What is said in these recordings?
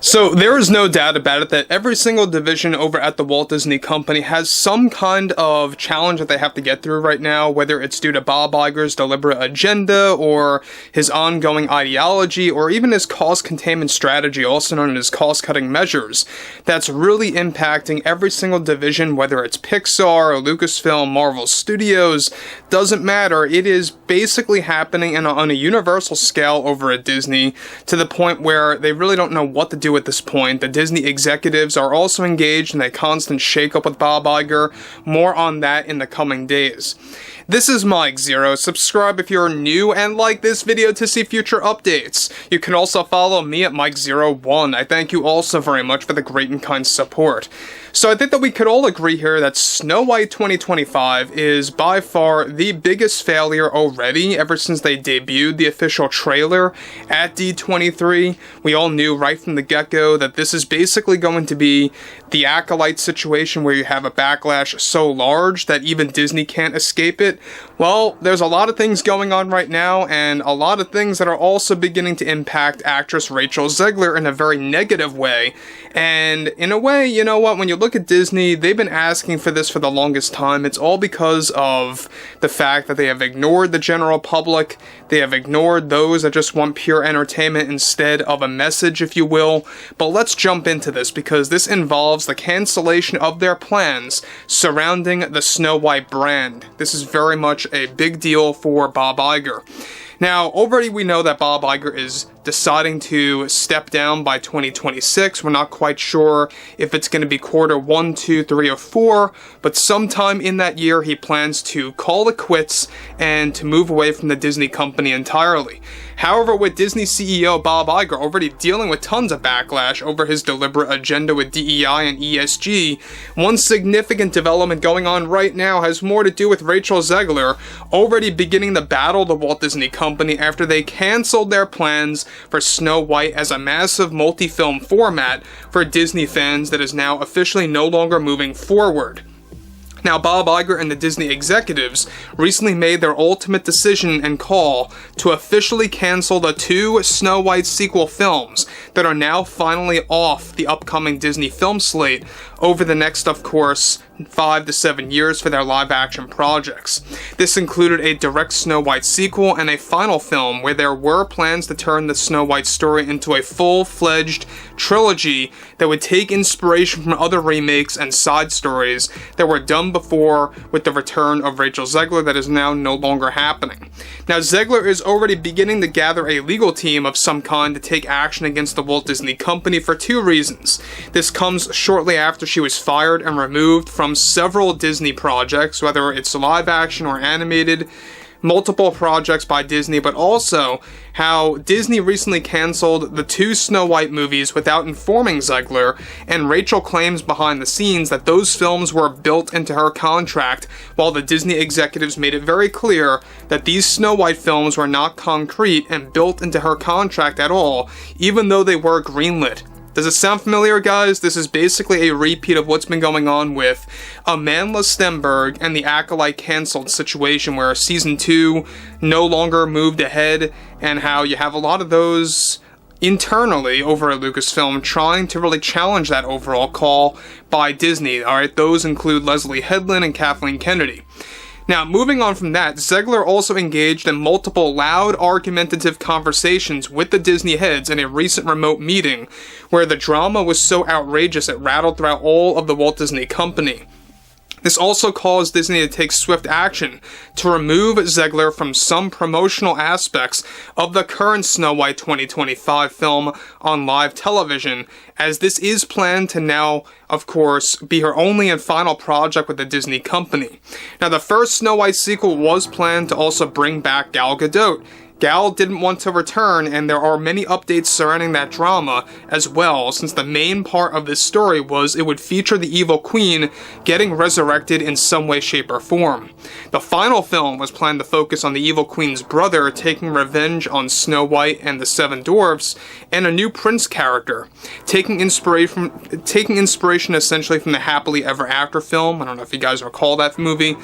So there is no doubt about it that every single division over at the Walt Disney Company has some kind of challenge that they have to get through right now, whether it's due to Bob Iger's deliberate agenda or his ongoing ideology or even his cost containment strategy, also known as cost-cutting measures, that's really impacting every single division, whether it's Pixar or Lucasfilm, Marvel Studios, doesn't matter. It is basically happening on a universal scale over at Disney to the point where they really don't know what to do at this point. The Disney executives are also engaged in a constant shakeup with Bob Iger. More on that in the coming days. This is Mike Zero. Subscribe if you're new and like this video to see future updates. You can also follow me at Mike01. I thank you also very much for the great and kind support. So I think that we could all agree here that Snow White 2025 is by far the biggest failure already ever since they debuted the official trailer at D23. We all knew right from the get-go that this is basically going to be the Acolyte situation where you have a backlash so large that even Disney can't escape it. Well, there's a lot of things going on right now, and a lot of things that are also beginning to impact actress Rachel Zegler in a very negative way. And in a way, you know what, when you look at Disney, they've been asking for this for the longest time. It's all because of the fact that they have ignored the general public. They have ignored those that just want pure entertainment instead of a message, if you will. But let's jump into this, because this involves the cancellation of their plans surrounding the Snow White brand. This is very much a big deal for Bob Iger. Now, already we know that Bob Iger is deciding to step down by 2026. We're not quite sure if it's going to be quarter 1, 2, 3, or 4, but sometime in that year he plans to call it quits and to move away from the Disney company entirely. However, with Disney CEO Bob Iger already dealing with tons of backlash over his deliberate agenda with DEI and ESG, one significant development going on right now has more to do with Rachel Zegler already beginning the battle of the Walt Disney Company after they canceled their plans for Snow White as a massive multi-film format for Disney fans that is now officially no longer moving forward. Now, Bob Iger and the Disney executives recently made their ultimate decision and call to officially cancel the 2 Snow White sequel films that are now finally off the upcoming Disney film slate over the next, of course, 5 to 7 years for their live-action projects. This included a direct Snow White sequel and a final film where there were plans to turn the Snow White story into a full-fledged trilogy that would take inspiration from other remakes and side stories that were done before with the return of Rachel Zegler that is now no longer happening. Now, Zegler is already beginning to gather a legal team of some kind to take action against the Walt Disney Company for 2 reasons. This comes shortly after she was fired and removed from several Disney projects, whether it's live action or animated, multiple projects by Disney, but also how Disney recently canceled the 2 Snow White movies without informing Zegler, and Rachel claims behind the scenes that those films were built into her contract, while the Disney executives made it very clear that these Snow White films were not concrete and built into her contract at all, even though they were greenlit. Does it sound familiar, guys? This is basically a repeat of what's been going on with Amandla Stenberg and the Acolyte canceled situation where Season 2 no longer moved ahead, and how you have a lot of those internally over at Lucasfilm trying to really challenge that overall call by Disney. Alright, those include Leslie Headland and Kathleen Kennedy. Now, moving on from that, Zegler also engaged in multiple loud, argumentative conversations with the Disney heads in a recent remote meeting, where the drama was so outrageous it rattled throughout all of the Walt Disney Company. This also caused Disney to take swift action to remove Zegler from some promotional aspects of the current Snow White 2025 film on live television, as this is planned to now, of course, be her only and final project with the Disney company. Now, the first Snow White sequel was planned to also bring back Gal Gadot. Gal didn't want to return, and there are many updates surrounding that drama as well, since the main part of this story was it would feature the evil queen getting resurrected in some way, shape, or form. The final film was planned to focus on the evil queen's brother taking revenge on Snow White and the Seven Dwarfs, and a new prince character, taking inspiration essentially from the Happily Ever After film. I don't know if you guys recall that movie.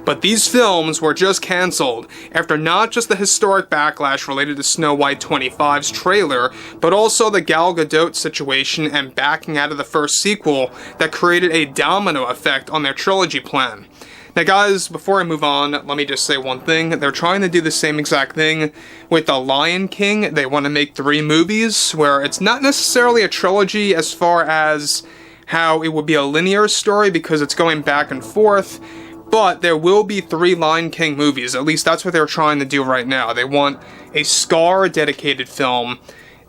But these films were just cancelled after not just the historic backlash related to Snow White 25's trailer, but also the Gal Gadot situation and backing out of the first sequel that created a domino effect on their trilogy plan. Now guys, before I move on, let me just say one thing. They're trying to do the same exact thing with The Lion King. They want to make 3 movies, where it's not necessarily a trilogy as far as how it would be a linear story because it's going back and forth, but there will be 3 Lion King movies. At least that's what they're trying to do right now. They want a Scar-dedicated film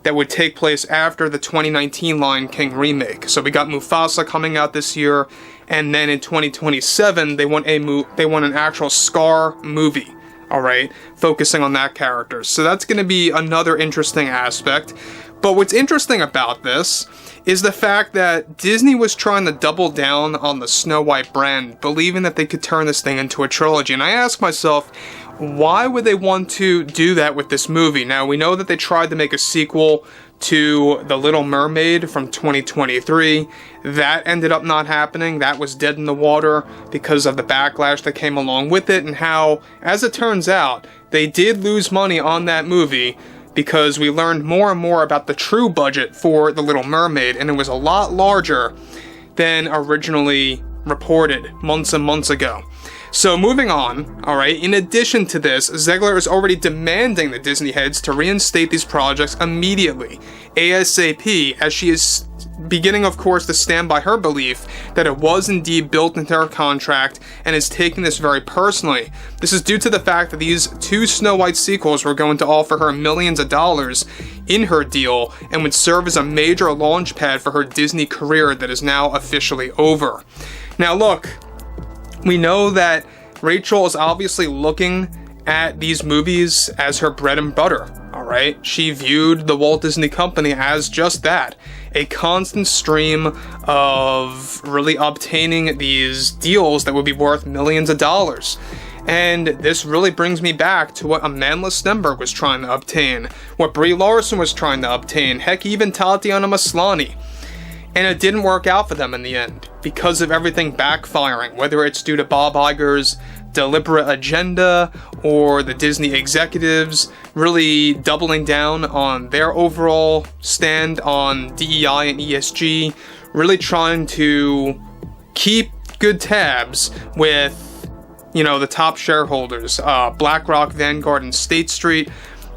that would take place after the 2019 Lion King remake. So we got Mufasa coming out this year, and then in 2027 they want an actual Scar movie, alright, focusing on that character. So that's going to be another interesting aspect. But what's interesting about this is the fact that Disney was trying to double down on the Snow White brand, believing that they could turn this thing into a trilogy. And I ask myself, why would they want to do that with this movie? Now, we know that they tried to make a sequel to The Little Mermaid from 2023. That ended up not happening. That was dead in the water because of the backlash that came along with it, and how, as it turns out, they did lose money on that movie because we learned more and more about the true budget for The Little Mermaid, and it was a lot larger than originally reported months and months ago. So moving on, alright, in addition to this, Zegler is already demanding the Disney heads to reinstate these projects immediately, ASAP, as she is beginning, of course, to stand by her belief that it was indeed built into her contract and is taking this very personally. This is due to the fact that these 2 Snow White sequels were going to offer her millions of dollars in her deal and would serve as a major launch pad for her Disney career that is now officially over. Now look, we know that Rachel is obviously looking at these movies as her bread and butter, alright? She viewed the Walt Disney Company as just that, a constant stream of really obtaining these deals that would be worth millions of dollars. And this really brings me back to what Amandla Stenberg was trying to obtain, what Brie Larson was trying to obtain, heck, even Tatiana Maslany. And it didn't work out for them in the end, because of everything backfiring, whether it's due to Bob Iger's deliberate agenda, or the Disney executives really doubling down on their overall stand on DEI and ESG, really trying to keep good tabs with, you know, the top shareholders, BlackRock, Vanguard, and State Street.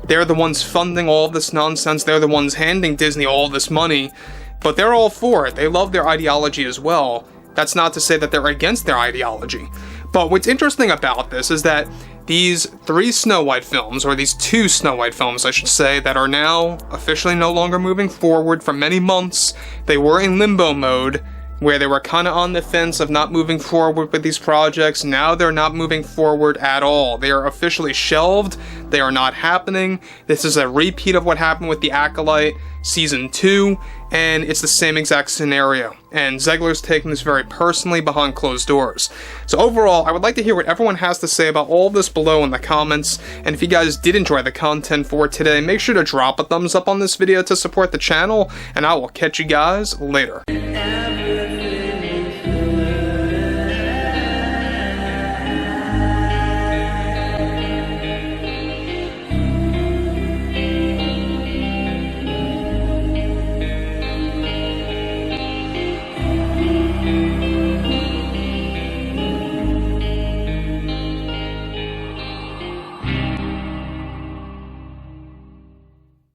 They're the ones funding all of this nonsense. They're the ones handing Disney all this money. But they're all for it. They love their ideology as well. That's not to say that they're against their ideology. But what's interesting about this is that these 3 Snow White films, or these 2 Snow White films, I should say, that are now officially no longer moving forward for many months, they were in limbo mode, where they were kind of on the fence of not moving forward with these projects. Now they're not moving forward at all. They are officially shelved. They are not happening. This is a repeat of what happened with The Acolyte Season 2, and it's the same exact scenario. And Zegler's taking this very personally behind closed doors. So overall, I would like to hear what everyone has to say about all of this below in the comments. And if you guys did enjoy the content for today, make sure to drop a thumbs up on this video to support the channel, and I will catch you guys later.